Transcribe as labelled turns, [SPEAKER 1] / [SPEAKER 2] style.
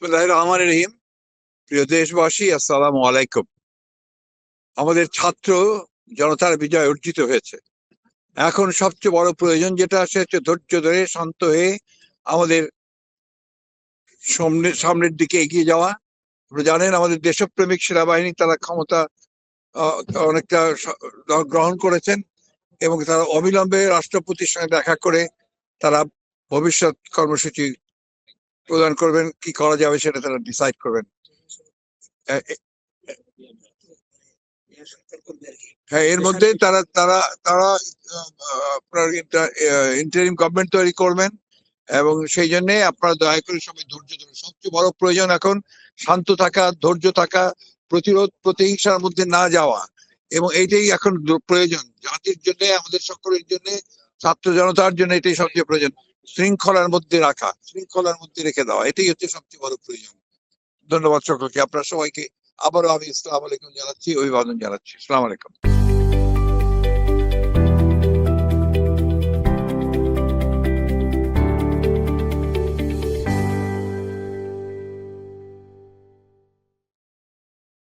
[SPEAKER 1] বিসমিল্লাহির রহমানির রহিম। প্রিয় দেশবাসী, আসসালামু আলাইকুম। আমাদের ছাত্র জনতার বিজয় অর্জিত হয়েছে। এখন সবচেয়ে বড় প্রয়োজন যেটা আছে হচ্ছে ধৈর্য ধরে শান্ত হয়ে আমাদের সামনের দিকে এগিয়ে যাওয়া। আপনারা জানেন আমাদের দেশপ্রেমিক সেনাবাহিনী তারা ক্ষমতা অনেকটা গ্রহণ করেছেন এবং তারা অবিলম্বে রাষ্ট্রপতির সঙ্গে দেখা করে তারা ভবিষ্যৎ কর্মসূচি প্রদান করবেন, কি করা যাবে সেটা তারা ডিসাইড করবেন। হ্যাঁ, এর মধ্যে তারা তারা তারা আপনার ইন্টারিম গভর্নমেন্ট তৈরি করবেন এবং সেই জন্য আপনারা দয়া করে সবাই ধৈর্য ধরুন। সবচেয়ে বড় প্রয়োজন এখন শান্ত থাকা, ধৈর্য থাকা, প্রতিরোধ প্রতিহিংসার মধ্যে না যাওয়া, এবং এইটাই এখন প্রয়োজন জাতির জন্য, আমাদের সকলের জন্য, ছাত্র জনতার জন্য এটাই সবচেয়ে প্রয়োজন। শৃঙ্খলার মধ্যে রাখা, শৃঙ্খলার মধ্যে রেখে দেওয়া, এটাই হচ্ছে সবচেয়ে বড় প্রয়োজন। ধন্যবাদ সকলকে। আপনার সবাইকে আবারও আমি আসসালামু আলাইকুম জানাচ্ছি, অভিবাদন জানাচ্ছি। আসসালামু আলাইকুম।